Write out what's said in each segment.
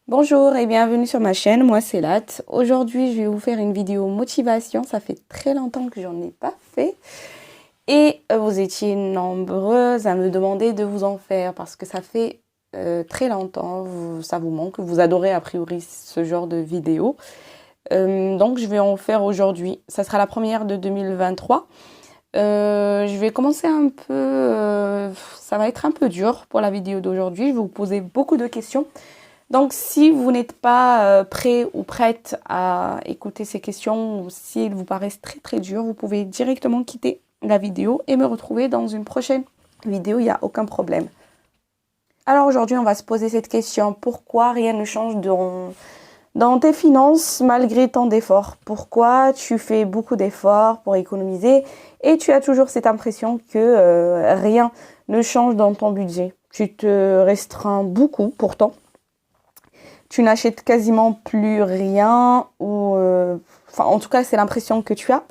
Bonjour et bienvenue sur ma chaîne, moi c'est Lat. Aujourd'hui je vais vous faire une vidéo motivation, ça fait très longtemps que j'en ai pas fait. Et vous étiez nombreuses à me demander de vous en faire parce que ça fait très longtemps, ça vous manque, vous adorez a priori ce genre de vidéo. Donc je vais en faire aujourd'hui, ça sera la première de 2023. Je vais commencer un peu, ça va être un peu dur pour la vidéo d'aujourd'hui, je vais vous poser beaucoup de questions. Donc, si vous n'êtes pas prêt ou prête à écouter ces questions ou si elles vous paraissent très très dures, vous pouvez directement quitter la vidéo et me retrouver dans une prochaine vidéo, il n'y a aucun problème. Alors aujourd'hui, on va se poser cette question. Pourquoi rien ne change dans tes finances malgré tant d'efforts? Pourquoi tu fais beaucoup d'efforts pour économiser et tu as toujours cette impression que rien ne change dans ton budget? Tu te restreins beaucoup pourtant. Tu n'achètes quasiment plus rien ou en tout cas c'est l'impression que tu as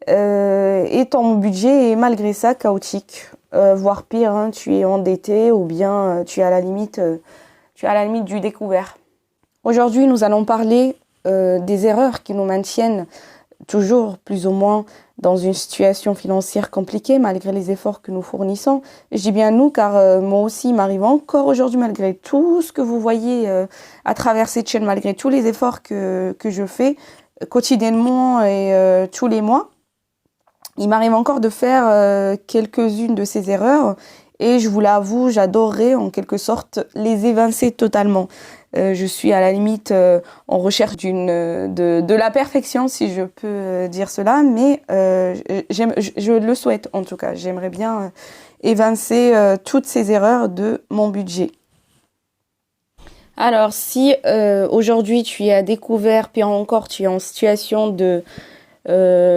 et ton budget est malgré ça chaotique, voire pire, hein, tu es endetté ou bien tu es à la limite du découvert. Aujourd'hui nous allons parler des erreurs qui nous maintiennent toujours plus ou moins dans une situation financière compliquée malgré les efforts que nous fournissons. Je dis bien nous car moi aussi il m'arrive encore aujourd'hui malgré tout ce que vous voyez à travers cette chaîne, malgré tous les efforts que je fais quotidiennement et tous les mois. Il m'arrive encore de faire quelques-unes de ces erreurs et je vous l'avoue, j'adorerais en quelque sorte les évincer totalement. Je suis à la limite en recherche de la perfection, si je peux dire cela, mais je le souhaite en tout cas. J'aimerais bien évincer toutes ces erreurs de mon budget. Alors, si aujourd'hui tu as découvert, puis encore tu es en situation de,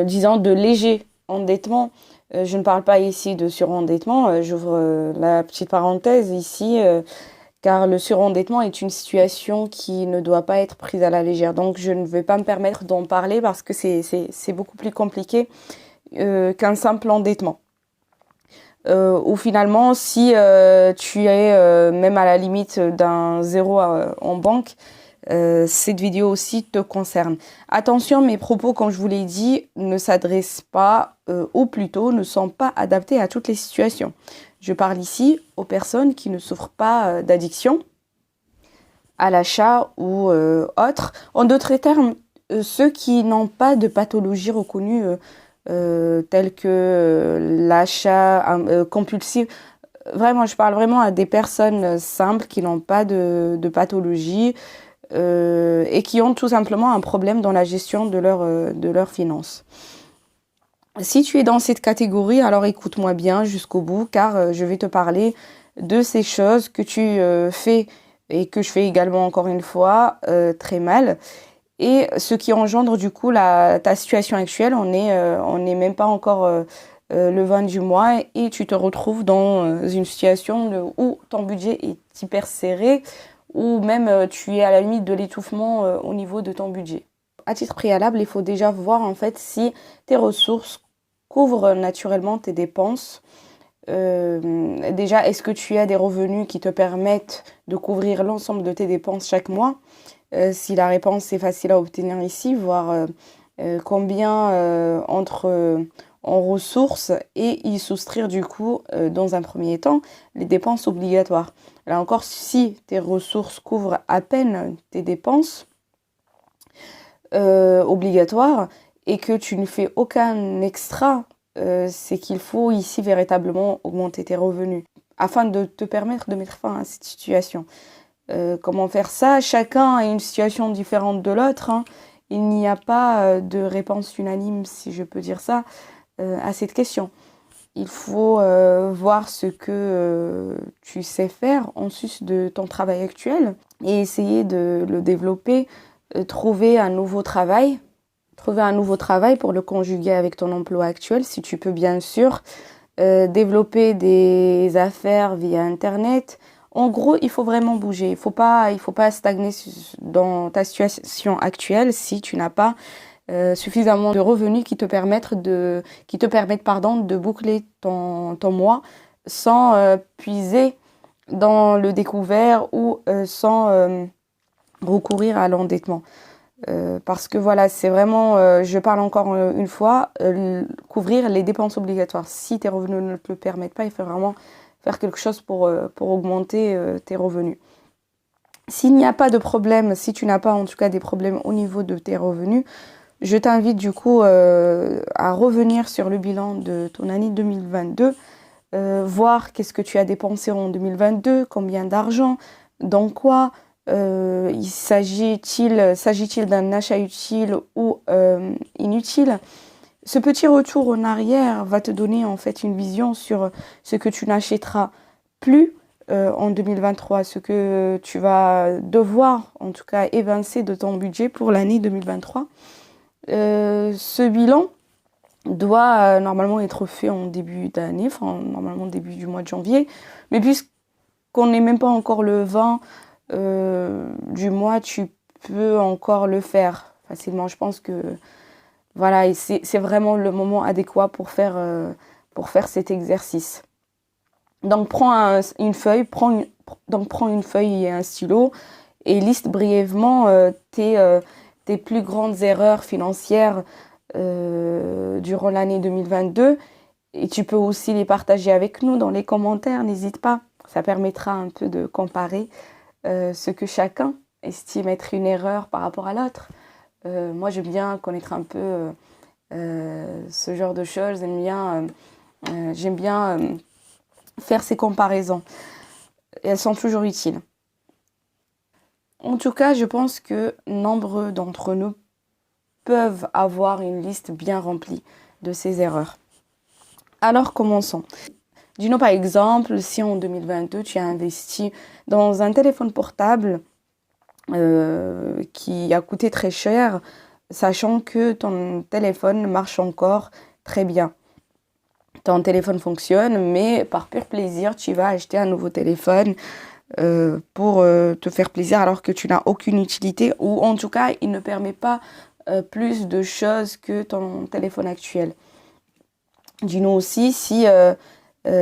disons, de léger endettement, je ne parle pas ici de surendettement, j'ouvre la petite parenthèse ici, car le surendettement est une situation qui ne doit pas être prise à la légère. Donc je ne vais pas me permettre d'en parler parce que c'est beaucoup plus compliqué qu'un simple endettement. Ou finalement, si tu es même à la limite d'un zéro en banque, cette vidéo aussi te concerne. Attention, mes propos, comme je vous l'ai dit, ne s'adressent pas, ou plutôt ne sont pas adaptés à toutes les situations. Je parle ici aux personnes qui ne souffrent pas d'addiction à l'achat ou autre. En d'autres termes, ceux qui n'ont pas de pathologie reconnue telle que l'achat compulsif. Vraiment, je parle vraiment à des personnes simples qui n'ont pas de pathologie et qui ont tout simplement un problème dans la gestion de leurs finances. Si tu es dans cette catégorie, alors écoute-moi bien jusqu'au bout car je vais te parler de ces choses que tu fais et que je fais également encore une fois très mal. Et ce qui engendre du coup ta situation actuelle, on est même pas encore le 20 du mois et tu te retrouves dans une situation où ton budget est hyper serré ou même tu es à la limite de l'étouffement au niveau de ton budget. À titre préalable, il faut déjà voir en fait si tes ressources couvrent naturellement tes dépenses. Déjà, est-ce que tu as des revenus qui te permettent de couvrir l'ensemble de tes dépenses chaque mois? Si la réponse est facile à obtenir ici, voir combien entre en ressources et y soustraire du coup dans un premier temps les dépenses obligatoires. Là encore, si tes ressources couvrent à peine tes dépenses obligatoires et que tu ne fais aucun extra, c'est qu'il faut ici véritablement augmenter tes revenus afin de te permettre de mettre fin à cette situation. Comment faire ça? Chacun a une situation différente de l'autre, hein. Il n'y a pas de réponse unanime, si je peux dire ça, à cette question. Il faut voir ce que tu sais faire en sus de ton travail actuel et essayer de le développer, trouver un nouveau travail pour le conjuguer avec ton emploi actuel, si tu peux bien sûr, développer des affaires via Internet. En gros, il faut vraiment bouger. Il faut pas stagner dans ta situation actuelle si tu n'as pas suffisamment de revenus qui te permettent de boucler ton mois sans puiser dans le découvert ou sans recourir à l'endettement. Parce que voilà, c'est vraiment, je parle encore une fois, couvrir les dépenses obligatoires. Si tes revenus ne te le permettent pas, il faut vraiment faire quelque chose pour augmenter tes revenus. S'il n'y a pas de problème, si tu n'as pas en tout cas des problèmes au niveau de tes revenus, je t'invite du coup à revenir sur le bilan de ton année 2022, voir qu'est-ce que tu as dépensé en 2022, combien d'argent, dans quoi, s'agit-il d'un achat utile ou inutile. Ce petit retour en arrière va te donner en fait une vision sur ce que tu n'achèteras plus en 2023, ce que tu vas devoir en tout cas évincer de ton budget pour l'année 2023. Ce bilan doit normalement être fait en début d'année, enfin normalement début du mois de janvier, mais puisqu'on n'est même pas encore le 20 du mois, tu peux encore le faire facilement. Je pense que voilà, et c'est vraiment le moment adéquat pour faire cet exercice. Donc prends une feuille, prends une feuille et un stylo et liste brièvement tes plus grandes erreurs financières durant l'année 2022. Et tu peux aussi les partager avec nous dans les commentaires, n'hésite pas. Ça permettra un peu de comparer ce que chacun estime être une erreur par rapport à l'autre. Moi, j'aime bien connaître un peu ce genre de choses. J'aime bien faire ces comparaisons. Et elles sont toujours utiles. En tout cas, je pense que nombreux d'entre nous peuvent avoir une liste bien remplie de ces erreurs. Alors, commençons. Dis-nous par exemple, si en 2022, tu as investi dans un téléphone portable qui a coûté très cher, sachant que ton téléphone marche encore très bien. Ton téléphone fonctionne, mais par pur plaisir, tu vas acheter un nouveau téléphone pour te faire plaisir alors que tu n'as aucune utilité, ou en tout cas, il ne permet pas plus de choses que ton téléphone actuel. Dis-nous aussi si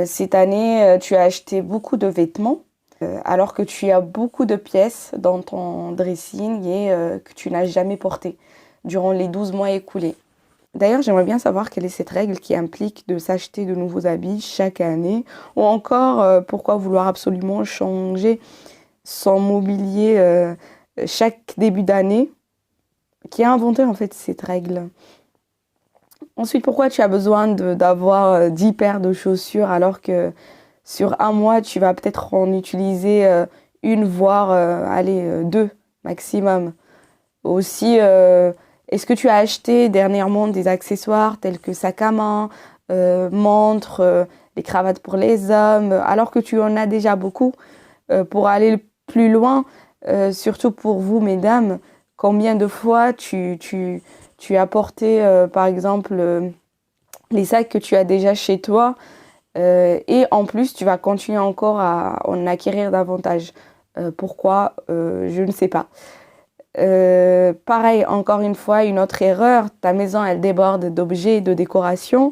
cette année, tu as acheté beaucoup de vêtements, alors que tu as beaucoup de pièces dans ton dressing et que tu n'as jamais porté durant les 12 mois écoulés. D'ailleurs, j'aimerais bien savoir quelle est cette règle qui implique de s'acheter de nouveaux habits chaque année, ou encore pourquoi vouloir absolument changer son mobilier chaque début d'année. Qui a inventé en fait cette règle? Ensuite, pourquoi tu as besoin d'avoir 10 paires de chaussures alors que sur un mois, tu vas peut-être en utiliser une, voire deux maximum. Aussi, est-ce que tu as acheté dernièrement des accessoires tels que sac à main, montres, les cravates pour les hommes, alors que tu en as déjà beaucoup? Pour aller plus loin, surtout pour vous, mesdames, combien de fois tu as porté, par exemple, les sacs que tu as déjà chez toi et en plus, tu vas continuer encore à en acquérir davantage. Pourquoi? Je ne sais pas. Pareil, encore une fois, une autre erreur, ta maison, elle déborde d'objets, de décoration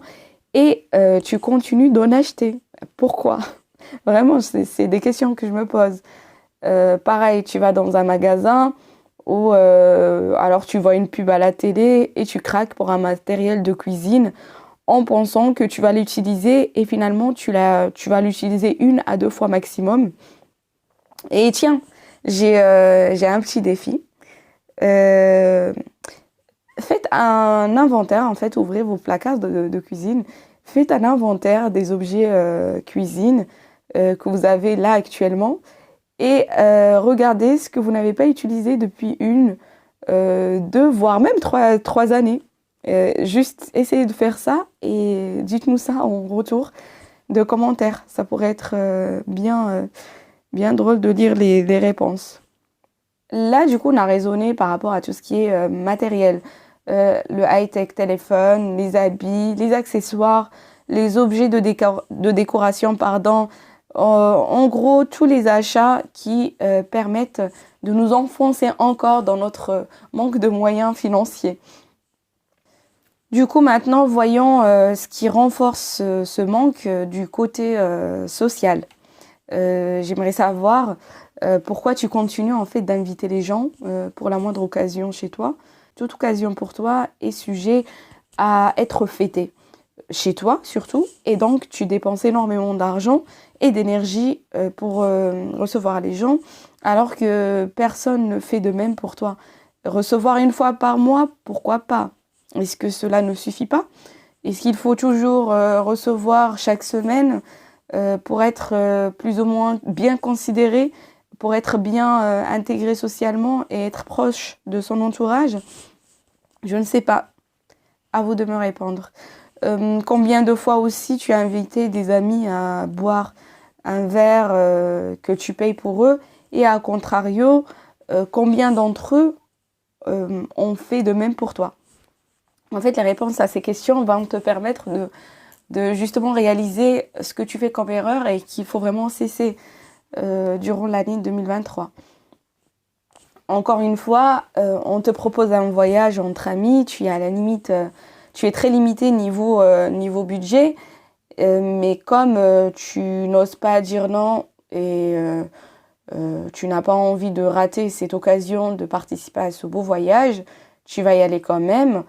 et tu continues d'en acheter. Pourquoi? Vraiment, c'est des questions que je me pose. Pareil, tu vas dans un magasin ou alors tu vois une pub à la télé et tu craques pour un matériel de cuisine en pensant que tu vas l'utiliser et finalement tu vas l'utiliser 1 à 2 fois maximum. Et tiens, j'ai un petit défi. Faites un inventaire, en fait, ouvrez vos placards de cuisine, faites un inventaire des objets cuisine que vous avez là actuellement et regardez ce que vous n'avez pas utilisé depuis 1, 2, voire même 3 années. Juste essayez de faire ça et dites-nous ça en retour de commentaires. Ça pourrait être bien drôle de lire les réponses. Là, du coup, on a raisonné par rapport à tout ce qui est matériel. Le high-tech téléphone, les habits, les accessoires, les objets de décoration, pardon. En gros, tous les achats qui permettent de nous enfoncer encore dans notre manque de moyens financiers. Du coup, maintenant, voyons ce qui renforce ce manque du côté social. J'aimerais savoir Pourquoi tu continues en fait d'inviter les gens pour la moindre occasion chez toi? Toute occasion pour toi est sujet à être fêtée chez toi surtout, et donc tu dépenses énormément d'argent et d'énergie pour recevoir les gens, alors que personne ne fait de même pour toi. Recevoir une fois par mois, pourquoi pas? Est-ce que cela ne suffit pas? Est-ce qu'il faut toujours recevoir chaque semaine pour être plus ou moins bien considéré, pour être bien intégré socialement et être proche de son entourage? Je ne sais pas. À vous de me répondre. Combien de fois aussi tu as invité des amis à boire un verre que tu payes pour eux, et à contrario, combien d'entre eux ont fait de même pour toi? En fait, les réponses à ces questions vont te permettre de justement réaliser ce que tu fais comme erreur et qu'il faut vraiment cesser durant l'année 2023. Encore une fois, on te propose un voyage entre amis, tu es à la limite, tu es très limité niveau budget, mais comme tu n'oses pas dire non et tu n'as pas envie de rater cette occasion de participer à ce beau voyage, tu vas y aller quand même,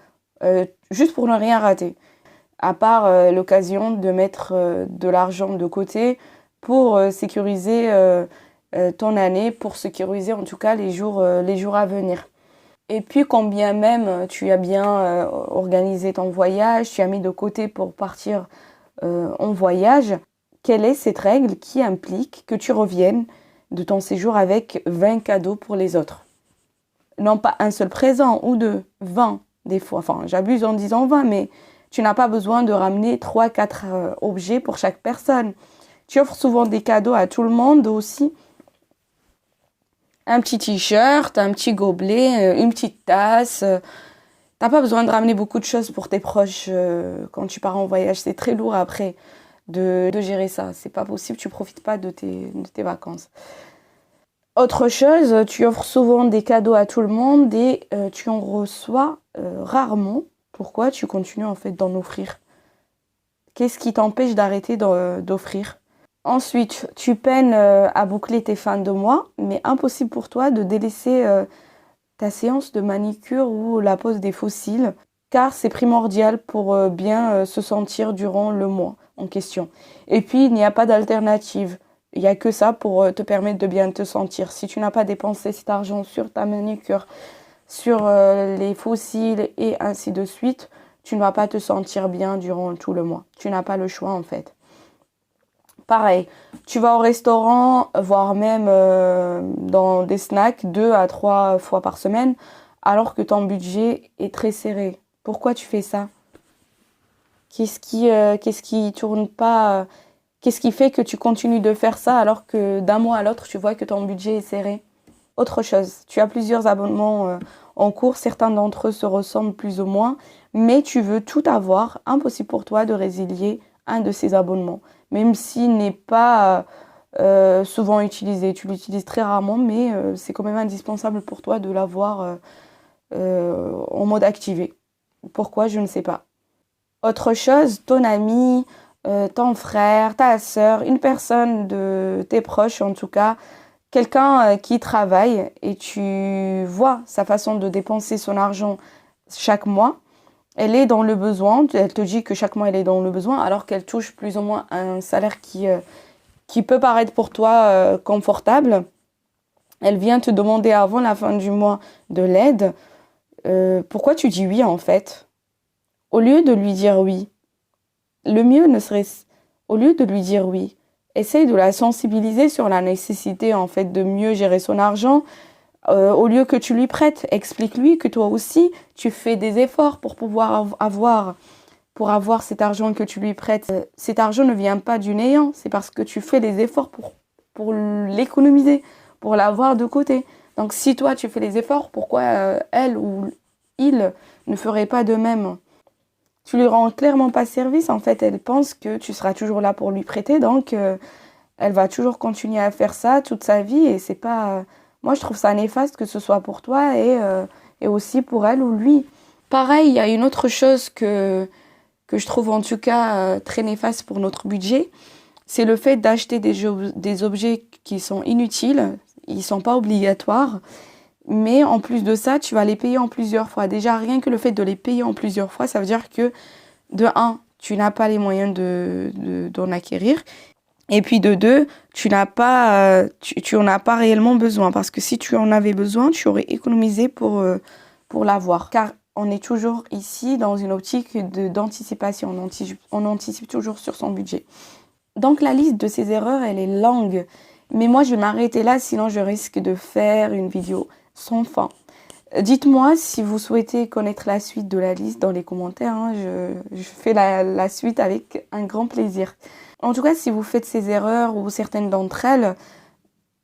juste pour ne rien rater. À part l'occasion de mettre de l'argent de côté pour sécuriser ton année, pour sécuriser en tout cas les jours à venir. Et puis, quand bien même tu as bien organisé ton voyage, tu as mis de côté pour partir en voyage, quelle est cette règle qui implique que tu reviennes de ton séjour avec 20 cadeaux pour les autres? Non pas un seul présent ou deux, 20 des fois. Enfin, j'abuse en disant 20, mais tu n'as pas besoin de ramener 3-4 objets pour chaque personne. Tu offres souvent des cadeaux à tout le monde aussi. Un petit t-shirt, un petit gobelet, une petite tasse. T'as pas besoin de ramener beaucoup de choses pour tes proches quand tu pars en voyage. C'est très lourd après de gérer ça. C'est pas possible, tu profites pas de tes vacances. Autre chose, tu offres souvent des cadeaux à tout le monde et tu en reçois rarement. Pourquoi tu continues en fait d'en offrir? Qu'est-ce qui t'empêche d'arrêter d'offrir? Ensuite, tu peines à boucler tes fins de mois, mais impossible pour toi de délaisser ta séance de manicure ou la pose des faux cils, car c'est primordial pour bien se sentir durant le mois en question. Et puis, il n'y a pas d'alternative. Il n'y a que ça pour te permettre de bien te sentir. Si tu n'as pas dépensé cet argent sur ta manicure, sur les faux cils et ainsi de suite, tu ne vas pas te sentir bien durant tout le mois. Tu n'as pas le choix en fait. Pareil, tu vas au restaurant, voire même dans des snacks 2 à 3 fois par semaine, alors que ton budget est très serré. Pourquoi tu fais ça? Qu'est-ce qui tourne pas? Qu'est-ce qui fait que tu continues de faire ça alors que d'un mois à l'autre, tu vois que ton budget est serré? Autre chose, tu as plusieurs abonnements en cours, certains d'entre eux se ressemblent plus ou moins, mais tu veux tout avoir, impossible pour toi de résilier un de ces abonnements, même s'il n'est pas souvent utilisé. Tu l'utilises très rarement, mais c'est quand même indispensable pour toi de l'avoir en mode activé. Pourquoi? Je ne sais pas. Autre chose, ton ami, ton frère, ta sœur, une personne de tes proches en tout cas, quelqu'un qui travaille et tu vois sa façon de dépenser son argent chaque mois, elle est dans le besoin, elle te dit que chaque mois elle est dans le besoin alors qu'elle touche plus ou moins un salaire qui peut paraître pour toi confortable. Elle vient te demander avant la fin du mois de l'aide. Pourquoi tu dis oui en fait? Au lieu de lui dire oui, le mieux ne serait, au lieu de lui dire oui, essaye de la sensibiliser sur la nécessité en fait de mieux gérer son argent. Au lieu que tu lui prêtes, explique-lui que toi aussi tu fais des efforts pour pouvoir avoir cet argent que tu lui prêtes. Cet argent ne vient pas du néant, c'est parce que tu fais des efforts pour l'économiser, pour l'avoir de côté. Donc si toi tu fais les efforts, pourquoi elle ou il ne ferait pas de même? Tu lui rends clairement pas service. En fait, elle pense que tu seras toujours là pour lui prêter, donc elle va toujours continuer à faire ça toute sa vie. Et c'est pas. Moi, je trouve ça néfaste que ce soit pour toi et aussi pour elle ou lui. Pareil, il y a une autre chose que je trouve en tout cas très néfaste pour notre budget, c'est le fait d'acheter des objets qui sont inutiles. ils sont pas obligatoires. Mais en plus de ça, tu vas les payer en plusieurs fois. Déjà, rien que le fait de les payer en plusieurs fois, ça veut dire que, de un, tu n'as pas les moyens d'en acquérir. Et puis de deux, tu n'en as pas réellement besoin. Parce que si tu en avais besoin, tu aurais économisé pour l'avoir. Car on est toujours ici dans une optique d'anticipation. On anticipe toujours sur son budget. Donc la liste de ces erreurs, elle est longue. Mais moi, je vais m'arrêter là, sinon je risque de faire une vidéo sans fin. Dites-moi si vous souhaitez connaître la suite de la liste dans les commentaires. Hein. Je fais la suite avec un grand plaisir. En tout cas, si vous faites ces erreurs ou certaines d'entre elles,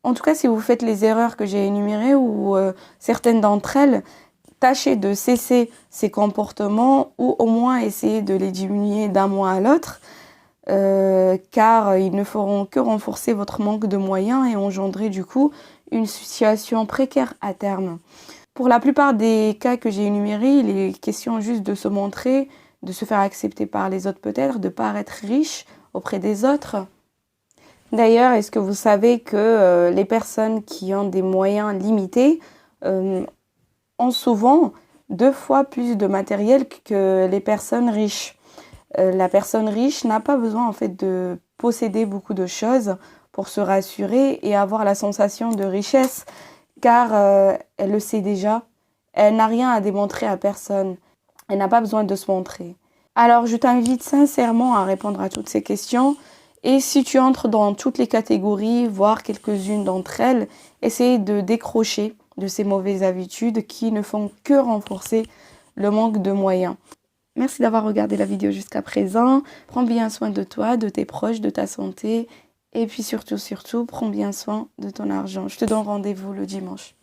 en tout cas, si vous faites les erreurs que j'ai énumérées ou certaines d'entre elles, tâchez de cesser ces comportements ou au moins essayer de les diminuer d'un mois à l'autre. Car ils ne feront que renforcer votre manque de moyens et engendrer du coup une situation précaire à terme. Pour la plupart des cas que j'ai énumérés, il est question juste de se montrer, de se faire accepter par les autres peut-être, de paraître riche auprès des autres. D'ailleurs, est-ce que vous savez que les personnes qui ont des moyens limités ont souvent 2 fois plus de matériel que les personnes riches? La personne riche n'a pas besoin en fait de posséder beaucoup de choses pour se rassurer et avoir la sensation de richesse, car elle le sait déjà. Elle n'a rien à démontrer à personne. Elle n'a pas besoin de se montrer. Alors je t'invite sincèrement à répondre à toutes ces questions. Et si tu entres dans toutes les catégories, voire quelques-unes d'entre elles, essaye de décrocher de ces mauvaises habitudes qui ne font que renforcer le manque de moyens. Merci d'avoir regardé la vidéo jusqu'à présent. Prends bien soin de toi, de tes proches, de ta santé. Et puis surtout, prends bien soin de ton argent. Je te donne rendez-vous le dimanche.